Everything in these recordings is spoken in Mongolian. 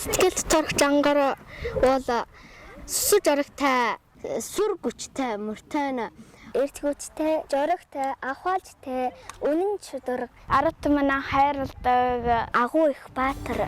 Сэтгэлд зурх жангар бол сүс жорогтой, сүр гүчтэй, мөртөйн, эрт гүчтэй, жорогтой, ахвалжтай, үнэн чөдөр, ард түмэн хайрладаг, агуу их баатар.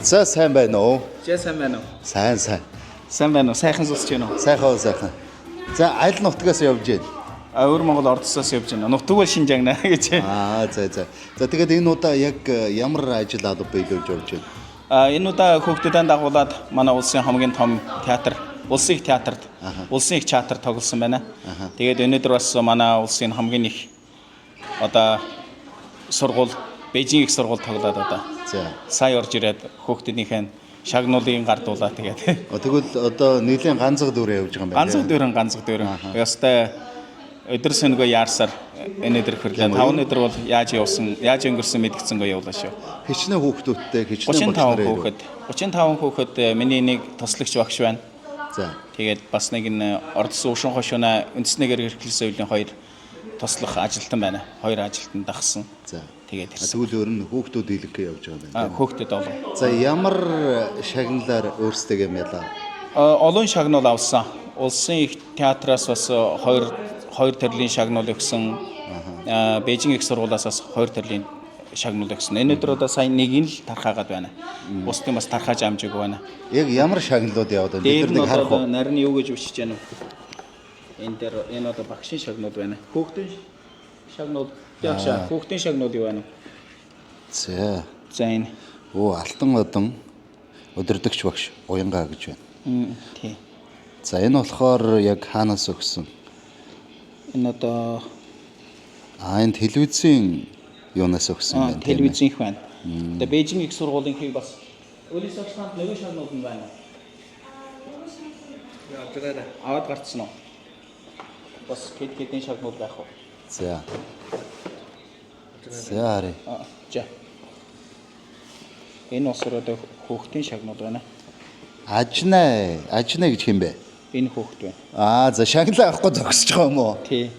За сайн байна уу? Сайн байна уу? Сайн. Сайн байна уу? Сайхан сонсч байна уу? Сайхан. За аль нутгаас явж байна? Өвөр Монгол ордсоос явж байна. Нутгуул Шинжаана гэж. За. За тэгээд энэ удаа яг ямар ажил алба биелүүлж явж байна? Энэ удаа хүүхдүүдэд дагуулад манай улсын хамгийн том театр, улсын их театрт, улсын их театр тоглосон байна. Тэгээд өнөөдөр бас манай улсын хамгийн их одоо сургууль, Бээжин их сургууль тоглоод одоо. За. Сая орж ирээд хүүхдүүдийнхэн шагнуулын гардуулаа тэгээд. Тэгвэл одоо нийлэн ганцхан дүрээ явж байгаа юм байна. Ганцх дөрөн. Ястай өдөр сөнгөө яарсаар өнөөдөр хөрлөө. 5 өдөр бол яаж өнгөрсөн мэдгцэнгөө явуулаа шүү. Хичнээн хүүхдүүдтэй хичнээн багш 35 хүүхэд миний нэг туслагч багш байна. За. Тэгээд бас нэг нь ордос уушин хошууна үндэснэгээр эрхлүүлсэн үеийн 2 туслах ажилтан байна. 2 ажилтан дагсан. За. Тэгээд тэгвэл өөр нь хүүхдүүд илэрхий явж байгаа юм байна. Хүүхдүүд олон. За ямар шагналаар өөрсдөө ялаа? Олон шагнал авсан. Улсын их театраас бас 2 төрлийн шагнал өгсөн. Бээжин их сургуулиас бас 2 төрлийн шагнал өгсөн. Өнөөдөр одоо сайн нэг нь л тархаагаад байна. Бусдын бас тархааж амжаагүй байна. Яг ямар шагналууд яваад байна? Бид нар харах уу? Нарийн юу гэж бичиж байна вэ? Энэ одоо багшийн шагнал байна. Хүүхдийн шагнал яашаа. Хүүхдийн шагнал юу байна? За энэ. Алтан одон өдөрдөгч багш Уянгаа гэж байна. Тий. За энэ болохоор яг хаанаас өгсөн? Энэ одоо энэ телевизийн юунаас өгсөн байна. Телевизийн их байна. Одоо Бээжин их сургуулийн хийг бас Улис агшаанд нэг шагнал нь байна. Аваад гарцсан уу? Бас хэдэн шагнал байх уу? За харъя. За. Энэ бас одоо хүүхдийн шагнал байна. Ажнаа гэж хэм бэ? Энэ хүүхд байна. За шагнал авахгүй зогсож байгаа юм уу? Тий.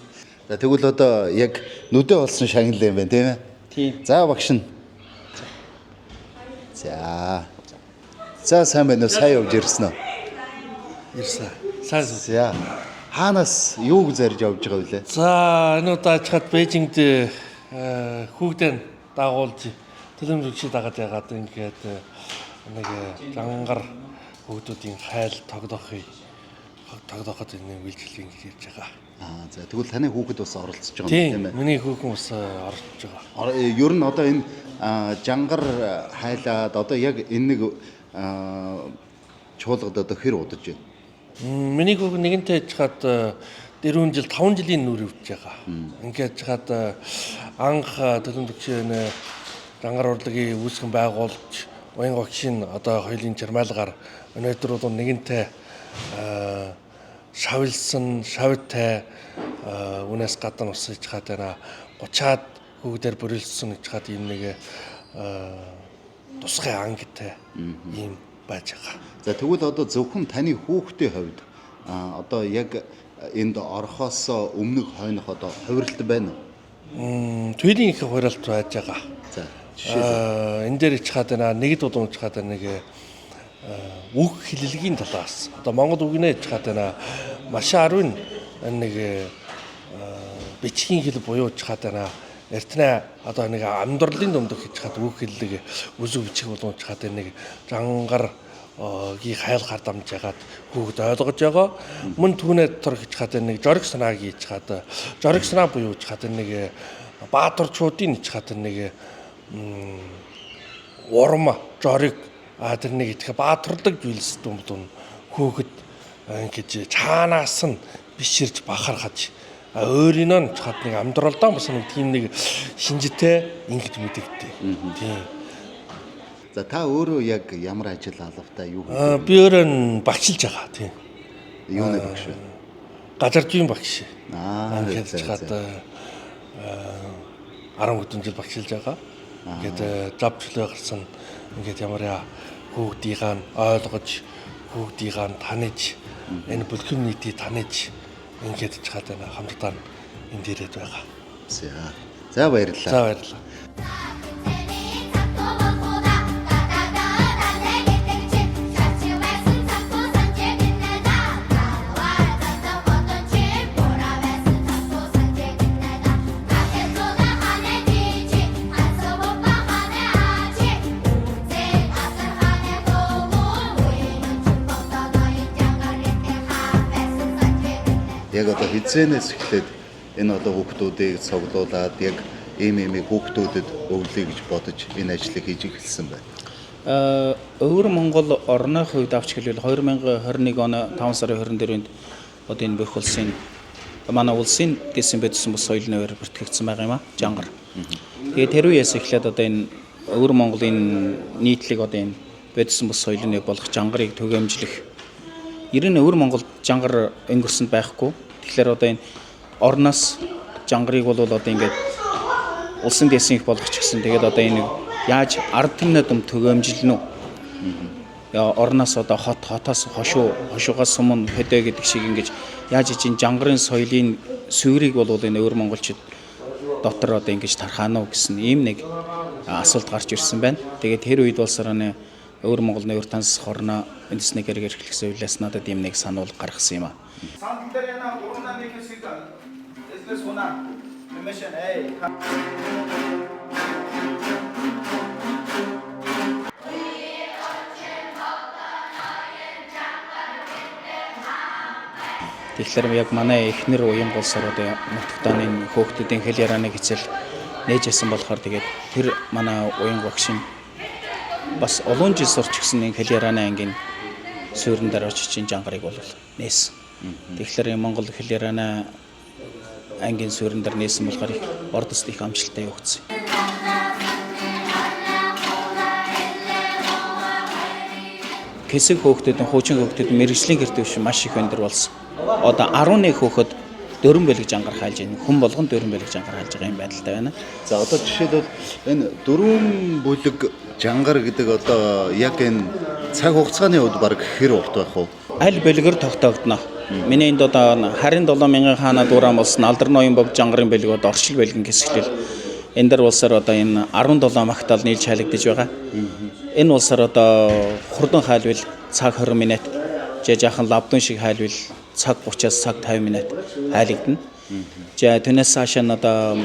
За тэгвэл одоо яг нүдэ болсон шагнал юм байна тийм ээ? Тий. За багш нь. За сайн байна уу? Сайн явж ирсэн үү? Ирсэн. Сайн. За. Хаанаас юуг зарж явж байгаа вэ? За энэ удаа ачаад Бээжингд хүүхдэн дагуулж төлөмж өгчий дагаад ягаад ингээд нэг жангар хүүхдүүдийн хайл тогтооход энэ үйлчлэл ингэж явж байгаа. За тэгвэл таны хүүхэд бас оролцож байгаа юм тийм ээ? Миний хүүхэн бас оролцож байгаа. Ер нь одоо энэ жангар хайлаад одоо яг энэ нэг чуулгад одоо хэр удаж байна? Миний хүүхэн нэгэнтээ ачаад 4 жил 5 жилийн нүр өвдөж байгаа. Ингээд ачаад анх төлөмж өгчийн жангар урлагийн үүсгэн байгуулж Уян багшийн одоо хоёулын жирмайлгаар өнөөдөр бол нэгэнтээ шавьтай үнээс гадна усаж хаад 30-аад хүүхдээр бүрэлдсэн гэж хаад юм нэг тусгай ангитай юм байж байгаа. За тэгвэл одоо зөвхөн таны хүүхдийн хувьд одоо яг энд орохоос өмнөх хойнох одоо хувиралт байна уу? Туйлын их хувиралт байж байгаа. За энэ дээр ичхаад нэг дулуун ичхаад нэг үг хэллэгийн талаас одоо монгол үгнээ ичхаад маш 10 нэг бичгийн хэл буюу ичхаад эртнээ одоо нэг амьдралын дундх ичхаад үг хэллэг үзүү бичих болон ичхаад нэг жангар гийн хайл хардамж ягаад хүүхд ойлгож байгаа. Мөн түүнээ дотор ичхаад нэг жориг санааг ичхаад жориг санаа буюу ичхаад нэг баатарчуудын ичхаад нэг урам жориг тэр нэг их баатардаг зүйлс дүн хүүхэд ингэж цаанаас нь биширж бахархаж өөрийнөө нь чад нэг амьдралдаа бас нэг тийм нэг шинжтэй ингэж мэдэгддэг. Тийм. За та өөрөө яг ямар ажил алавтай юу гэдэг? Би өөрөө нь багшилж байгаа. Тийм. Юуны багш вэ? Газардын багш. За Чад 10 хэдэн жил багшилж байгаа. Ингээд завчлаа гарсан ингээд ямар хүүхдийг ойлгож хүүхдийг таниж энэ бүлгэн нийтийг таниж ингээд чад хамтдаа энэ дээрээд байгаа. За баярлалаа. За баярлалаа. Яг одоо хизээнээс эхлээд энэ одоо хүүхдүүдийг цуглуулад яг ийм хүүхдүүдэд өвлөе гэж бодож энэ ажлыг хийж эхэлсэн байна. Өвөр Монгол орны хувьд авч хэлбэл 2021 оны 5 сарын 24-нд одоо энэ бүх улсын манай улсын дэсэн бэдсэн бус соёлын хувьд бүртгэгдсэн байгаа юм а Жангар. Тэгээд тэр үеэс эхлээд одоо энэ Өвөр Монголын нийтлэг одоо энэ бэдсэн бус соёлын болох Жангарыг түгээмжлэх 90 Өвөр Монголд Жангар өнгөрсөнд байхгүй. Тэгэхээр одоо энэ орноос Жангарыг бол одоо ингээд улсын дэсэн их болгох ч гэсэн тэгээд одоо энэ яаж ард түмнээ дүм түгээмжилнэ үү? Орноос одоо хотоос хошуугаас сумн хөдөө гэдэг шиг ингэж яаж ижин Жангарын соёлын сүрийг бол энэ Өвөр монголчууд дотор одоо ингэж тархаана уу гэсэн ийм нэг асуулт гарч ирсэн байна. Тэгээд тэр үед болсоор нэ Өвөр Монголын өвөр танс хорно үндэсний гэрэг эрхлэх зөвлөөс надад ийм нэг сануул гаргасан юм а. Тэгэхээр яг манай эхнэр уян болсоор одоо нутагтааны хөөхтүүдийн хэл ярианыг хичээл нээж ясан болохоор тэгээд тэр манай уян багшийн бас олон жил сурч гисэн нэг хэл ярианы ангийн суурин дээр очиж Жангарыг бол нээсэн. Тэгэхээр Монгол хэл ярианы ангийн суурин дээр нээсэн болохоор их ордост их амжилттай явагдсан. Хэсэг хөөхтүүдийн хуучин хөөхтүүд мэрэгжлийн гэрт биш маш их өндөр болсон. Одоо 11 хөөхөд 4 бэлэг Жангар хайлж байна. Хүн болгон 4 бэлэг Жангар хайлж байгаа юм байдалтай байна. За одоо жишээлбэл энэ 4 бүлэг Жангар гэдэг одоо яг энэ цаг хугацааны хувьд баг хэр урт байх вэ? Аль бэлгээр тогтоогдно. Миний энд одоо 27,000 хаана дуурам болсон Алдар ноён бог Жангарын бэлгүүд оршил бэлгэн гэсгэлэл энэ дар улсаар одоо энэ 17 магтаал нийлж хайлагдаж байгаа. Энэ улсаар одоо хурдан хайлвал цаг 20 минут, жаахан лавдун шиг хайлвал цаг 30-аас цаг 50 минут хайлагдана. За түүнээс цааш нь одоо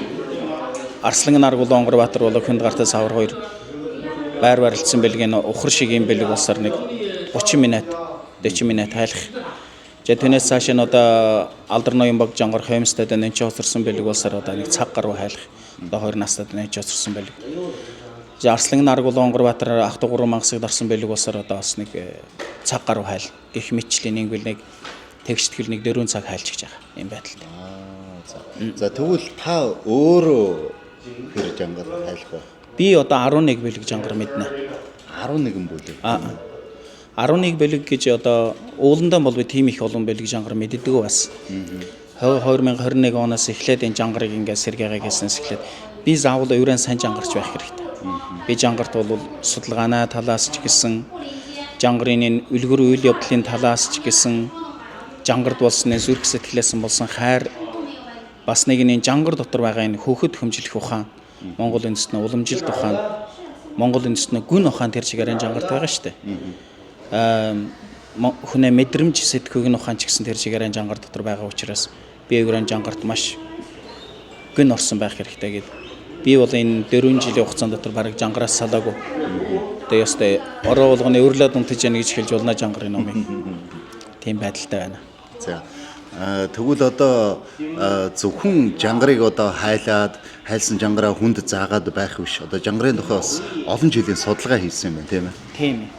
Арслан Наргул Онгорбаатар болог Хүнд гартаа савар хоёр байр барилдсан бэлгийн ухар шиг юм бэлэг улсаар нэг 30 минут 40 минут хайлах. За түүнээс цааш нь одоо Алдар ноён бог Жангар хоймстад нэнч хоцорсон бэлэг улсаар одоо нэг цаг гаруй хайлах. Одоо 2 настад нэнч хоцорсон бэлэг. За Арслан Наргул Онгорбаатар ах 3 мангасыг дарсан бэлэг улсаар одоо бас нэг цаг гаруй хайл. Гэх мэтчлийн нэг бэл нэг тэгштгэл нэг 4 цаг хайлж гэж байгаа юм байдалтай. За тэгвэл та өөрөө хэр Жангар хайлах вэ? Би одоо 11 бэлэг Жангар мэднэ. 11 бүлэг. 11 бэлэг гэж одоо ууландаа бол би тийм их олон бэлэг Жангар мэддэг бас. 2021 оноос эхлээд энэ Жангарыг ингээд сэргээгээ гэснээс эхлээд би заавал өрөөнд сайн Жангарч байх хэрэгтэй. Би Жангарт бол судалгааны талаас ч гэсэн Жангарын энэ үлгэр үйл явдлын талаас ч гэсэн Жангард болсон зүрх сэтгэлээсэн болсон хайр бас нэг энэ Жангар дотор байгаа энэ хөөхд хөмжлөх ухаан Монгол үндэстний уламжилт ухаан Монгол үндэстний гүн ухаан тэр чигээр энэ Жангарт байгаа шүү дээ. Хүнээ мэдрэмж сэтгүүгийн ухаан ч гэсэн тэр чигээр энэ Жангар дотор байгаа учраас би өөрийн Жангарт маш гүн орсон байх хэрэгтэй гэдэг. Би бол энэ 4 жилийн хугацаанд дотор бараг Жангараас салаагүй. Тэгээ ёстой ороо болгоны өрлөөд унтаж яана гэж хэлж болно Жангарын номыг. Тийм байдалтай байна. За тэгвэл одоо зөвхөн Жангарыг одоо хайлсан Жангараа хүнд заагаад байх биш. Одоо Жангарын тухай бас олон жилийн судалгаа хийсэн юм байна, тийм ээ. Тийм ээ.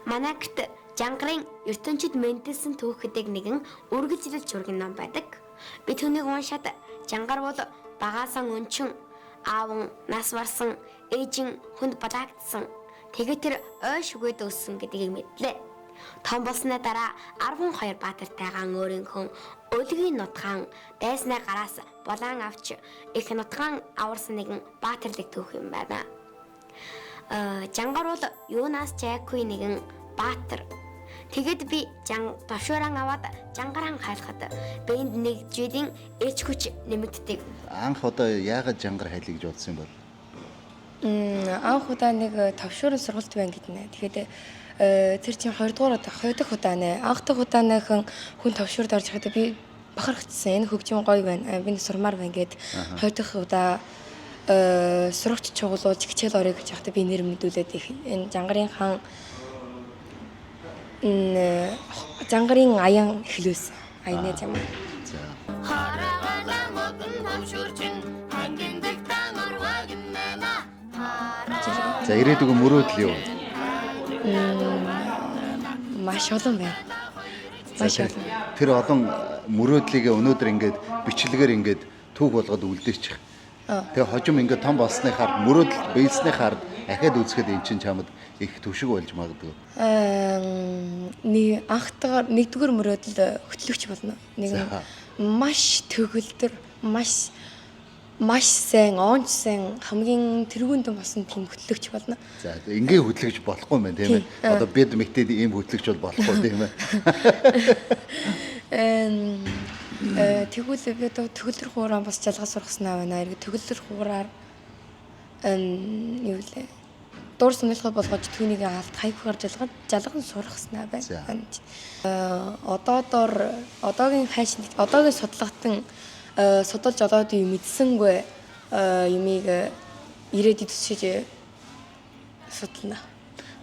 Манайд Жангарын ертөнцид мэдсэн түүхдэг нэгэн үргэлжлэл чурган ном байдаг. Би түүнийг уншаад жангар бол багаасаа өнчин аав нас барсан ээжин хүнд балаагдсан. Тэгээ тэр ой шүгэд өссөн гэдгийг мэдлээ. Том болсны дараа 12 баатартайгаан өөрийнхөө өлгийн нутгаан дайснаа гараас булаан авч их нутгаан аварсан нэгэн баатарлыг түүх юм байна. Жангар бол юунаас чайгүй нэгэн баатар. Тэгэд би давшууран аваад жангараа хайлахад биэнд нэг жилийн эч хүч нэмэгддэг. Анх одоо яагаад жангар хайлъя гэж бодсон юм бол? Анх удаа нэг тавшуурын сургалт байна гэднэ. Тэгэхээр тэр чинь 2 дахь удаа нэ. Анх дахь удааныхан хүн тавшуурд орж ирэхэд би бахархчихсан. Энэ хөгжим гоё байна. Би сурмаар байна гэд 2 дахь удаа сурагч чугуулуулж хичээл орё гэж яхад би нэр мэдүүлээд энэ жангарын хаан жангарын аян эхлүүлсэн. Аяны юм. За ирээдүг мөрөөдөл юу? Маш олон байна. Маш олон. Тэр олон мөрөөдлийг өнөөдөр ингээд бичлэгээр ингээд түүх болгоод үлдээчих. Тэгээ хожим ингээд том болсныхаар мөрөөдөл биелснийхаар ахаад үзэхэд эн чинь чамд их түвшиг болж магадгүй. Нэгдүгээр мөрөөдөл хөтлөгч болно. Нэг маш төгөлдөр, маш сайн, оонч сайн хамгийн тэргүүнд болсон тийм хөтлөгч болно. За ингээ хөтлөгч болохгүй юм байна тийм ээ. Одоо бид мэтэд ийм хөтлөгч бол болохгүй тийм ээ. Тэгвэл би төгөлдөр хуураа бас жалгаа сургаснаа байна. Төгөлдөр хуураар юу лээ. Дуур сонирхол болгож түүнийг алт хайхаар жалган сургаснаа байна. Одоогийн фэшн одоогийн судалгатан судалж одоод юм мэдсэнгүй юмыг ирээдүйд төсөж судална.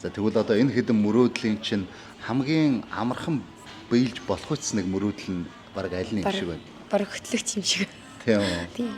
За тэгвэл одоо энэ хэдэн мөрөөдлийн чинь хамгийн амархан биелж болох үс нэг мөрөөдөл нь баг аль нь юм шиг байна. Баг хөтлөгч юм шиг. Тийм үү. Тийм.